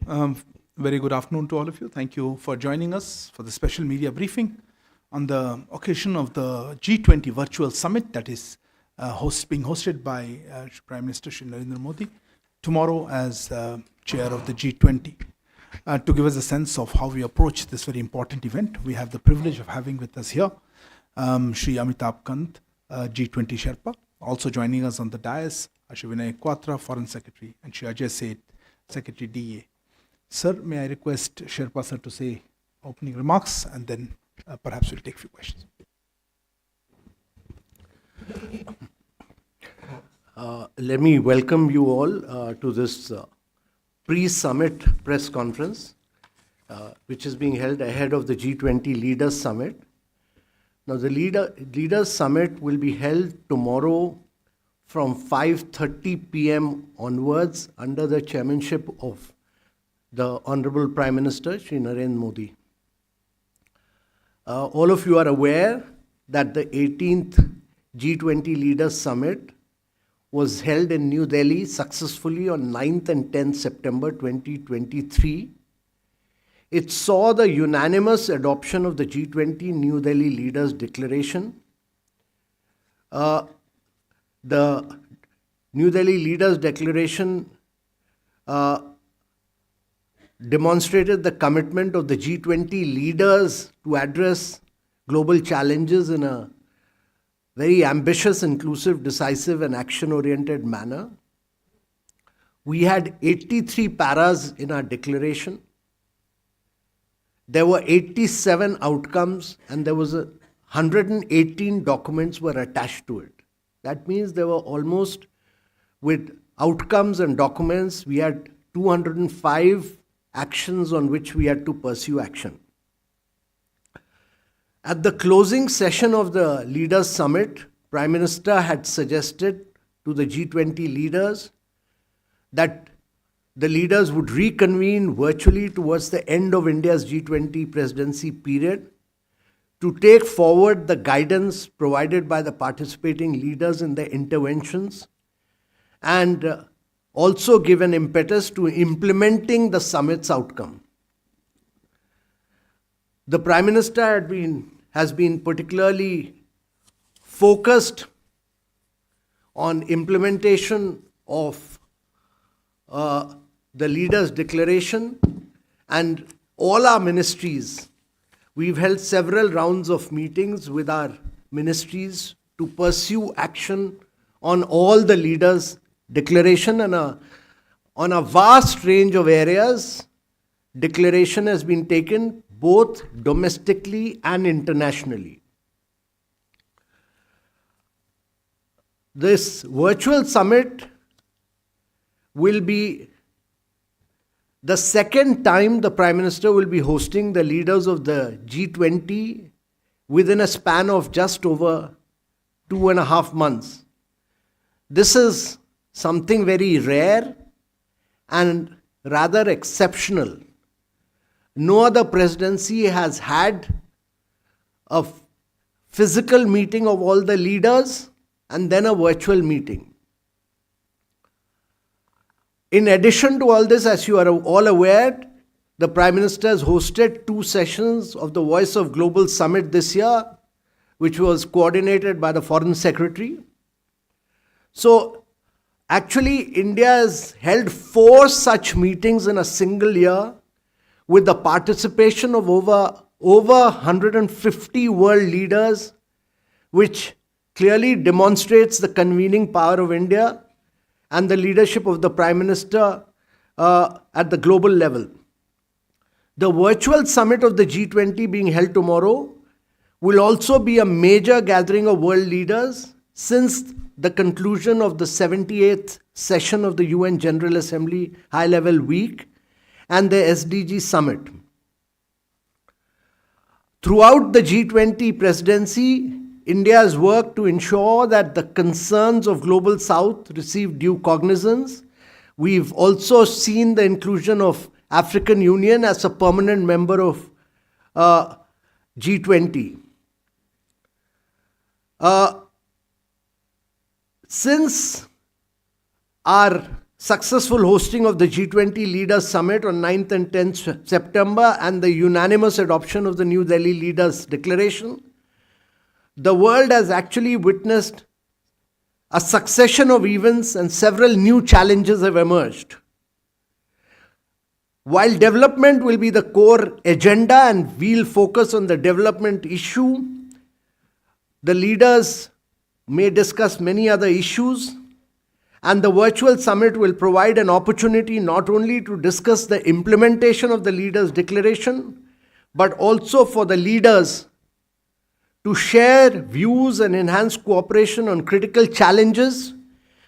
Um, Very good afternoon to all of you. Thank you for joining us for the special media briefing on the occasion of the G20 Virtual Summit that is being hosted by Prime Minister Shri Narendra Modi tomorrow as chair of the G20. To give us a sense of how we approach this very important event, we have the privilege of having with us here Shri Amitabh Kant, G20 Sherpa. Also joining us on the dais, Shri Vinay Quatra, Foreign Secretary, and Shri Ajay Seth, Secretary DA. Sir, may I request Sherpa sir to say opening remarks and then perhaps we'll take a few questions. Let me welcome you all to this pre-summit press conference, which is being held ahead of the G20 Leaders Summit. Now, the Leaders Summit will be held tomorrow from 5:30 p.m. onwards under the chairmanship of the Honorable Prime Minister, Shri Narendra Modi. All of you are aware that the 18th G20 Leaders Summit was held in New Delhi successfully on 9th and 10th September 2023. It saw the unanimous adoption of the G20 New Delhi Leaders Declaration. The New Delhi Leaders Declaration demonstrated the commitment of the G20 leaders to address global challenges in a very ambitious, inclusive, decisive, and action-oriented manner. We had 83 paras in our declaration. There were 87 outcomes, and there was 118 documents were attached to it. That means there were almost, with outcomes and documents, we had 205 actions on which we had to pursue action. At the closing session of the Leaders Summit, Prime Minister had suggested to the G20 leaders that the leaders would reconvene virtually towards the end of India's G20 presidency period to take forward the guidance provided by the participating leaders in their interventions and also give an impetus to implementing the summit's outcome. The Prime Minister has been particularly focused on implementation of the Leaders' Declaration and all our ministries. We've held several rounds of meetings with our ministries to pursue action on all the Leaders' Declaration and on a vast range of areas. Declaration has been taken both domestically and internationally. This virtual summit will be the second time the Prime Minister will be hosting the leaders of the G20 within a span of just over 2.5 months. This is something very rare and rather exceptional. No other presidency has had a physical meeting of all the leaders and then a virtual meeting. In addition to all this, as you are all aware, the Prime Minister has hosted 2 sessions of the Voice of Global Summit this year, which was coordinated by the Foreign Secretary. So, actually, India has held 4 such meetings in a single year with the participation of over 150 world leaders, which clearly demonstrates the convening power of India and the leadership of the Prime Minister at the global level. The virtual summit of the G20 being held tomorrow will also be a major gathering of world leaders since the conclusion of the 78th session of the UN General Assembly High-Level Week and the SDG Summit. Throughout the G20 presidency, India has worked to ensure that the concerns of Global South receive due cognizance. We've also seen the inclusion of African Union as a permanent member of G20. Since our successful hosting of the G20 Leaders Summit on 9th and 10th September and the unanimous adoption of the New Delhi Leaders Declaration, the world has actually witnessed a succession of events and several new challenges have emerged. While development will be the core agenda and we'll focus on the development issue, the leaders may discuss many other issues, and the virtual summit will provide an opportunity not only to discuss the implementation of the leaders' declaration, but also for the leaders to share views and enhance cooperation on critical challenges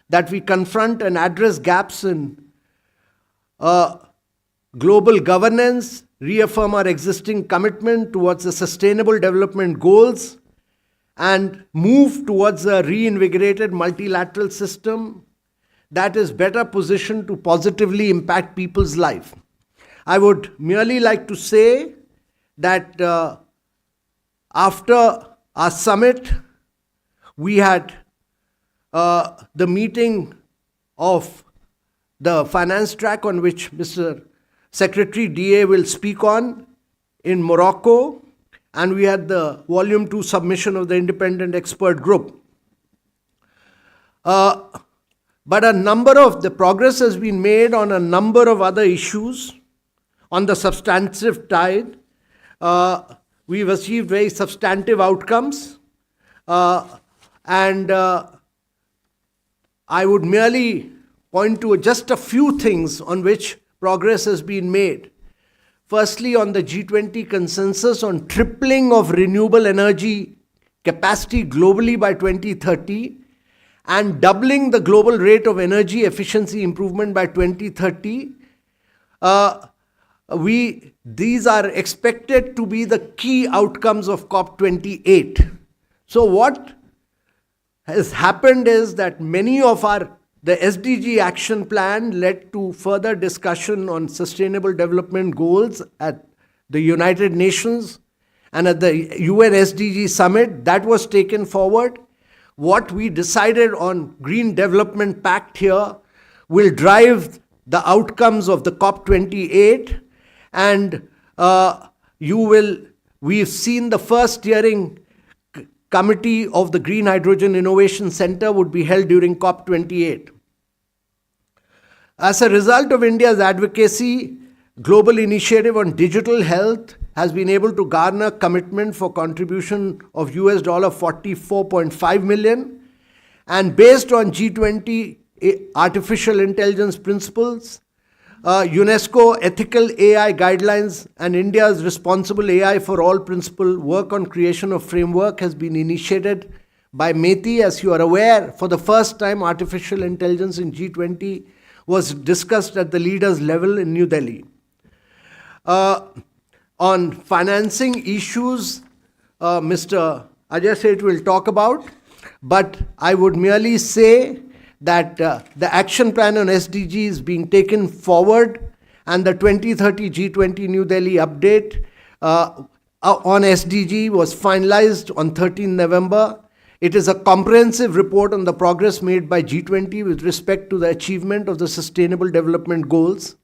that we confront and address gaps in global governance, reaffirm our existing commitment towards the Sustainable Development Goals, and move towards a reinvigorated multilateral system that is better positioned to positively impact people's life. I would merely like to say that after our summit, we had the meeting of the finance track on which Mr. Secretary DA will speak on in Morocco, and we had the Volume 2 submission of the independent expert group. But a number of the progress has been made on a number of other issues. On the substantive side, we've achieved very substantive outcomes, and I would merely point to just a few things on which progress has been made. Firstly, on the G20 Consensus on tripling of renewable energy capacity globally by 2030 and doubling the global rate of energy efficiency improvement by 2030, these are expected to be the key outcomes of COP28. So what has happened is that many of the SDG action plan led to further discussion on sustainable development goals at the United Nations and at the UN SDG summit. That was taken forward. What we decided on Green Development Pact here will drive the outcomes of the COP28, and we've seen the first steering committee of the Green Hydrogen Innovation Center would be held during COP28. As a result of India's advocacy, Global Initiative on Digital Health has been able to garner commitment for contribution of US $44.5 million, and based on G20 artificial intelligence principles, UNESCO ethical AI guidelines and India's responsible AI for all principle work on creation of framework has been initiated by METI. As you are aware, for the first time, artificial intelligence in G20 was discussed at the leaders level in New Delhi. On financing issues, Mr. Ajay Seth will talk about, but I would merely say that the action plan on SDG is being taken forward, and the 2030 G20 New Delhi update on SDG was finalized on 13 November. It is a comprehensive report on the progress made by G20 with respect to the achievement of the Sustainable Development Goals.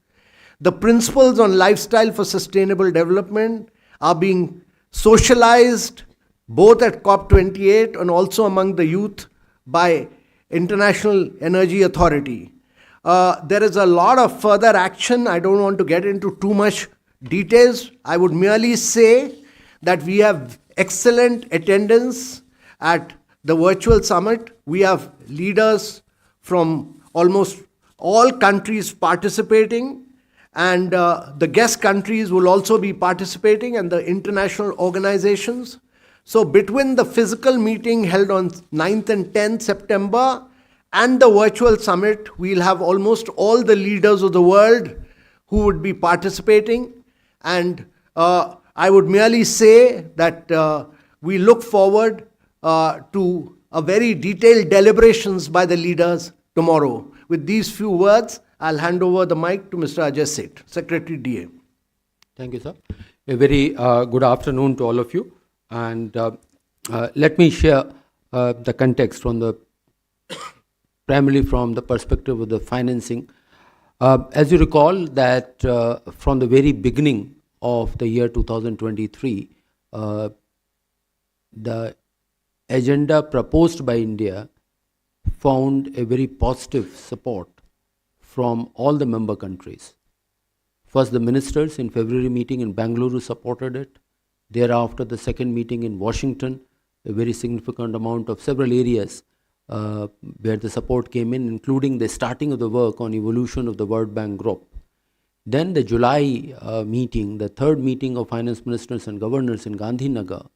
The principles on lifestyle for sustainable development are being socialized both at COP28 and also among the youth by International Energy Authority. There is a lot of further action. I don't want to get into too much details. I would merely say that we have excellent attendance at the virtual summit. We have leaders from almost all countries participating, and the guest countries will also be participating, and the international organizations. So between the physical meeting held on 9th and 10th September and the virtual summit, we'll have almost all the leaders of the world who would be participating. And I would merely say that we look forward to a very detailed deliberations by the leaders tomorrow. With these few words, I'll hand over the mic to Mr. Ajay Seth, Secretary DA. Thank you, sir. A very good afternoon to all of you. And let me share the context from the primarily from the perspective of the financing. As you recall that from the very beginning of the year 2023, the agenda proposed by India found a very positive support from all the member countries. First, the ministers in February meeting in Bangalore supported it. Thereafter, the second meeting in Washington, a very significant amount of several areas where the support came in, including the starting of the work on evolution of the World Bank Group. Then the July meeting, the third meeting of finance ministers and governors in Gandhinagar,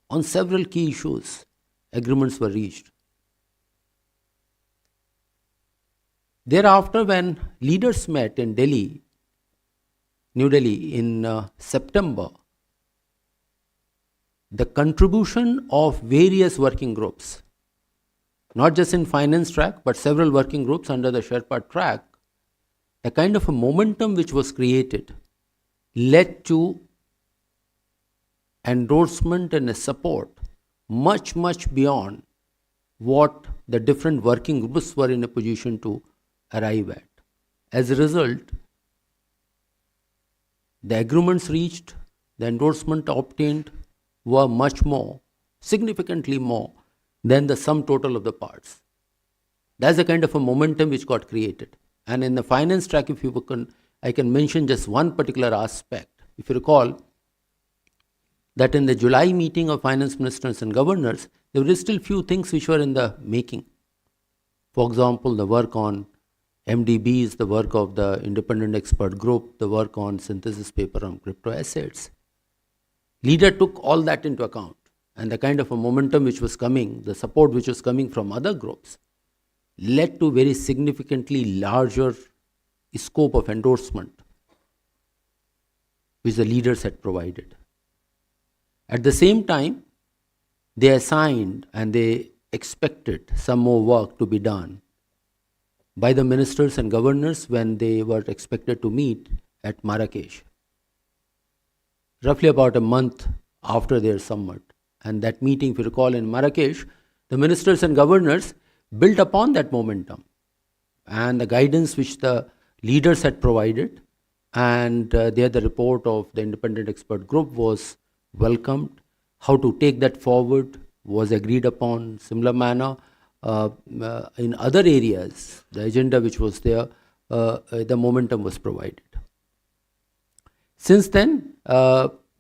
on several key issues, agreements were reached. Thereafter, when leaders met in Delhi, New Delhi in September, the contribution of various working groups, not just in finance track, but several working groups under the Sherpa track, the kind of a momentum which was created led to endorsement and a support much, much beyond what the different working groups were in a position to arrive at. As a result, the agreements reached, the endorsement obtained were much more, significantly more than the sum total of the parts. That's the kind of a momentum which got created. And in the finance track, if you can, I can mention just one particular aspect. If you recall, that in the July meeting of finance ministers and governors, there were still few things which were in the making. For example, the work on MDBs, the work of the independent expert group, the work on synthesis paper on crypto assets. Leader took all that into account, and the kind of a momentum which was coming, the support which was coming from other groups, led to very significantly larger scope of endorsement which the leaders had provided. At the same time, they assigned and they expected some more work to be done by the ministers and governors when they were expected to meet at Marrakesh, roughly about a month after their summit. And that meeting, if you recall, in Marrakesh, the ministers and governors built upon that momentum and the guidance which the leaders had provided, and there the report of the independent expert group was welcomed. How to take that forward was agreed upon. Similar manner, in other areas, the agenda which was there, the momentum was provided. Since then,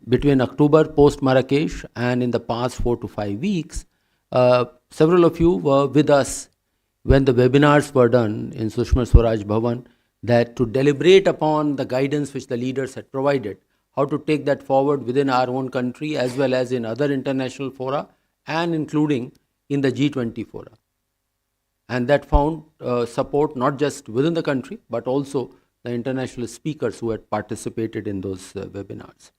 between October post Marrakesh and in the past 4 to 5 weeks, several of you were with us when the webinars were done in Sushma Swaraj Bhavan, that to deliberate upon the guidance which the leaders had provided, how to take that forward within our own country as well as in other international fora and including in the G20 fora. And that found support not just within the country but also the international speakers who had participated in those webinars.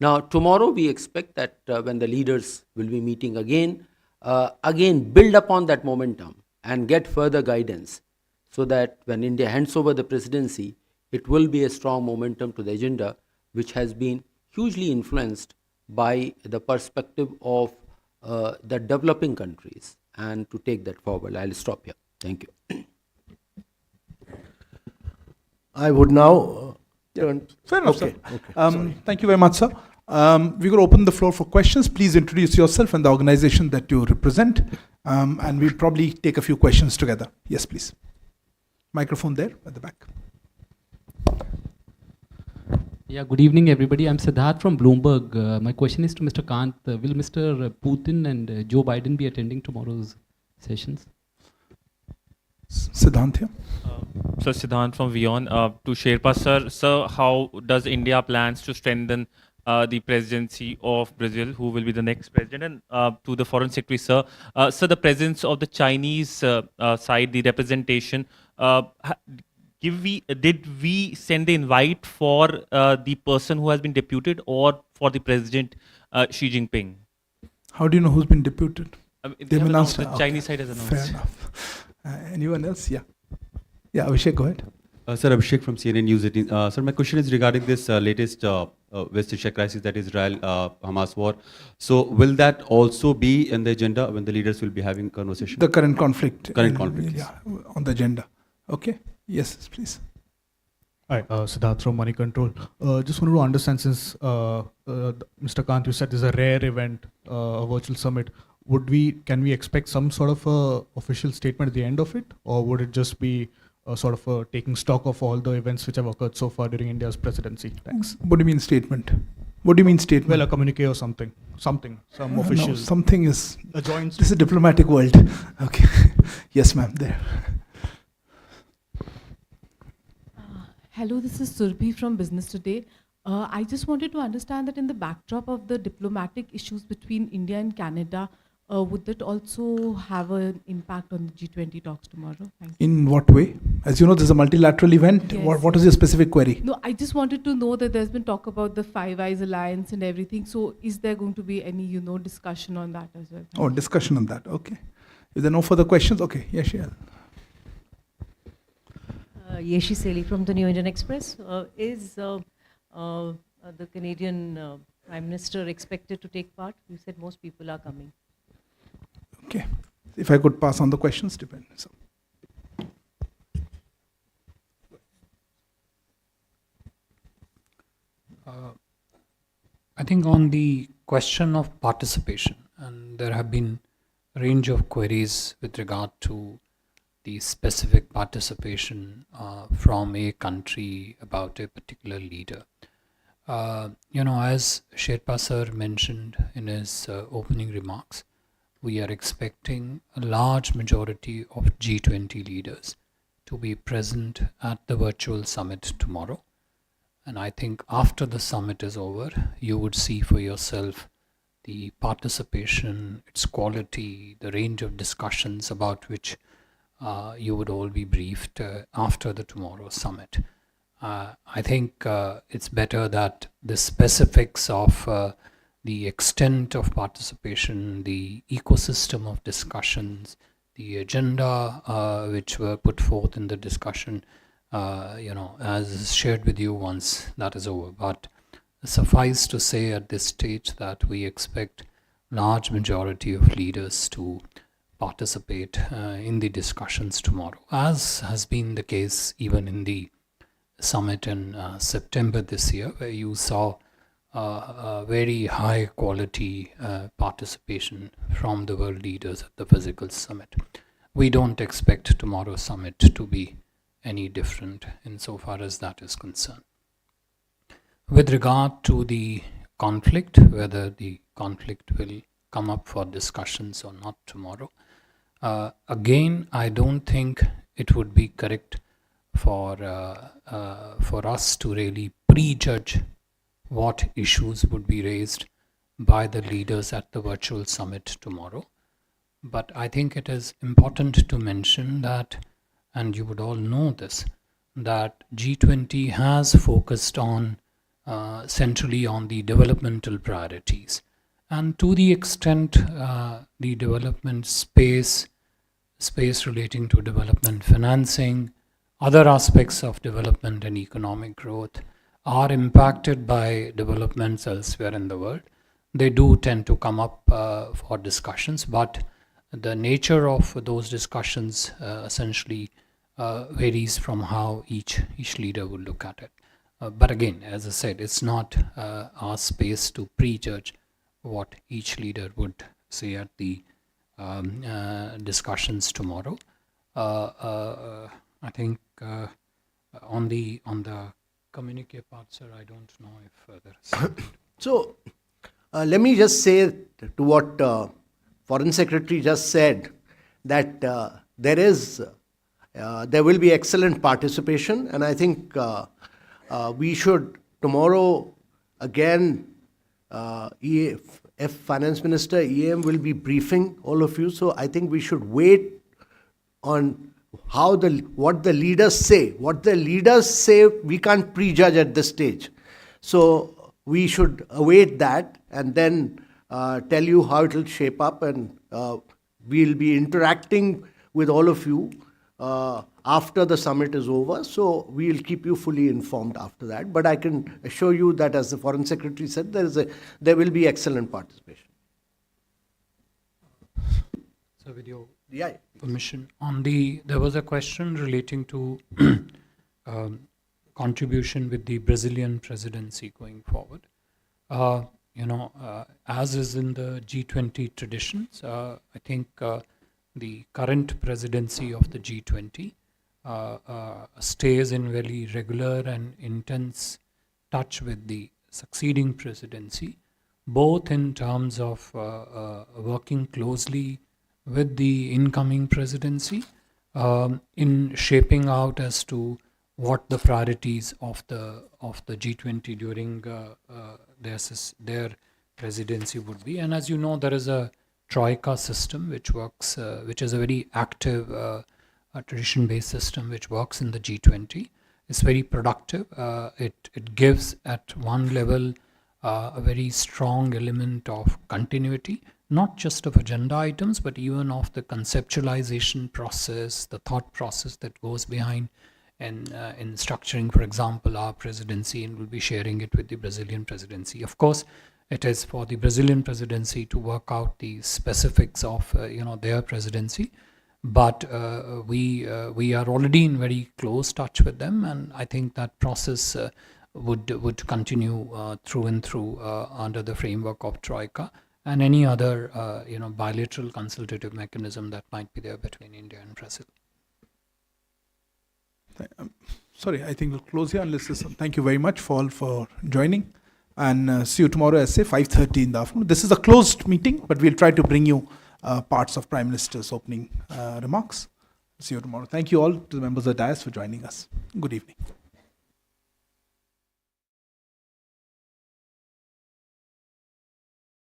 Now, tomorrow we expect that when the leaders will be meeting again build upon that momentum and get further guidance so that when India hands over the presidency, it will be a strong momentum to the agenda which has been hugely influenced by the perspective of the developing countries, and to take that forward. I'll stop here. Thank you. I would now turn. Fair enough, Okay, sir. okay, Thank you very much, sir. We're going to open the floor for questions. Please introduce yourself and the organization that you represent, and we'll probably take a few questions together. Yes, please. Microphone there at the back. Yeah, good evening, everybody. I'm Siddharth from Bloomberg. My question is to Mr. Kant. Will Mr. Putin and Joe Biden be attending tomorrow's sessions? Siddhant here. Sir, Siddhant from Vion. To Sherpa, sir. Sir, how does India plans to strengthen the presidency of Brazil, who will be the next president? And to the Foreign Secretary, sir. Sir, the presence of the Chinese side, the representation, did we send the invite for the person who has been deputed or for the President Xi Jinping? How do you know who's been deputed? They have announced, the Okay. Chinese side has announced. Fair enough. Anyone else? Yeah. Yeah, Abhishek, go ahead. Sir, Abhishek from CNN News 18. Sir, my question is regarding this latest West Asia crisis, that is Israel-Hamas war. So will that also be in the agenda when the leaders will be having conversation? The current conflict. Current conflict, Yeah, on the agenda. Okay. Yes, please. Hi, Siddharth from Money Control. Just wanted to understand, since Mr. Kant, you said this is a rare event, a virtual summit. Can we expect some sort of a official statement at the end of it, or would it just be sort of taking stock of all the events which have occurred so far during India's presidency? Thanks. What do you mean statement? What do you mean statement? Well, a communique or something, some official. No, something is. A joint. This is a diplomatic world. Okay. Yes, ma'am. There. Hello, this is Surbhi from Business Today. I just wanted to understand that in the backdrop of the diplomatic issues between India and Canada, would that also have an impact on the G20 talks tomorrow? Thank you. In what way? As you know, this is a multilateral event. Yes. What is your specific query? No, I just wanted to know that there's been talk about the Five Eyes Alliance and everything. So is there going to be any, discussion on that as well? Thank Oh, you. discussion on that. Okay. If there are no further questions, okay. Yes, yeah. Yeshi Seli from the New Indian Express. Is the Canadian Prime Minister expected to take part? You said most people are coming. Okay. If I could pass on the questions, depend. So. I think on the question of participation, and there have been a range of queries with regard to the specific participation from a country about a particular leader. As Sherpa sir mentioned in his opening remarks, we are expecting a large majority of G20 leaders to be present at the virtual summit tomorrow. And I think after the summit is over, you would see for yourself the participation, its quality, the range of discussions about which you would all be briefed after the tomorrow summit. I think it's better that the specifics of the extent of participation, the ecosystem of discussions, the agenda which were put forth in the discussion, as shared with you once that is over. But suffice to say at this stage that we expect large majority of leaders to participate in the discussions tomorrow, as has been the case even in the summit in September this year, where you saw a very high quality participation from the world leaders at the physical summit. We don't expect tomorrow's summit to be any different insofar as that is concerned. With regard to the conflict, whether the conflict will come up for discussions or not tomorrow, again, I don't think it would be correct for us to really prejudge what issues would be raised by the leaders at the virtual summit tomorrow. But I think it is important to mention that, and you would all know this, that G20 has focused on centrally on the developmental priorities. And to the extent the development space relating to development financing, other aspects of development and economic growth are impacted by developments elsewhere in the world, they do tend to come up for discussions, but the nature of those discussions essentially varies from how each leader will look at it. But again, as I said, it's not our space to prejudge what each leader would say at the discussions tomorrow. I think on the communique part, sir, I don't know if there is. So, let me just say to what Foreign Secretary just said, that there will be excellent participation, and I think we should tomorrow again, if Finance Minister EM will be briefing all of you, so I think we should wait on what the leaders say. What the leaders say, we can't prejudge at this stage. So we should await that and then tell you how it will shape up, and we'll be interacting with all of you after the summit is over. So we'll keep you fully informed after that. But I can assure you that, as the Foreign Secretary said, there will be excellent participation. So with your Yeah. permission, there was a question relating to contribution with the Brazilian presidency going forward. As is in the G20 traditions, I think the current presidency of the G20 stays in very regular and intense touch with the succeeding presidency, both in terms of working closely with the incoming presidency in shaping out as to what the priorities of the G20 during their presidency would be. And as you know, there is a troika system which works, which is a very active tradition-based system which works in the G20. It's very productive. It gives at one level a very strong element of continuity, not just of agenda items, but even of the conceptualization process, the thought process that goes behind in structuring, for example, our presidency, and we'll be sharing it with the Brazilian presidency. Of course, it is for the Brazilian presidency to work out the specifics of their presidency, but we are already in very close touch with them, and I think that process would continue through and through under the framework of Troika and any other bilateral consultative mechanism that might be there between India and Brazil. Sorry, I think we'll close here unless there's some. Thank you very much for joining, and see you tomorrow at say 5:30 in the afternoon. This is a closed meeting, but we'll try to bring you parts of Prime Minister's opening remarks. See you tomorrow. Thank you all to the members of the dais for joining us. Good evening.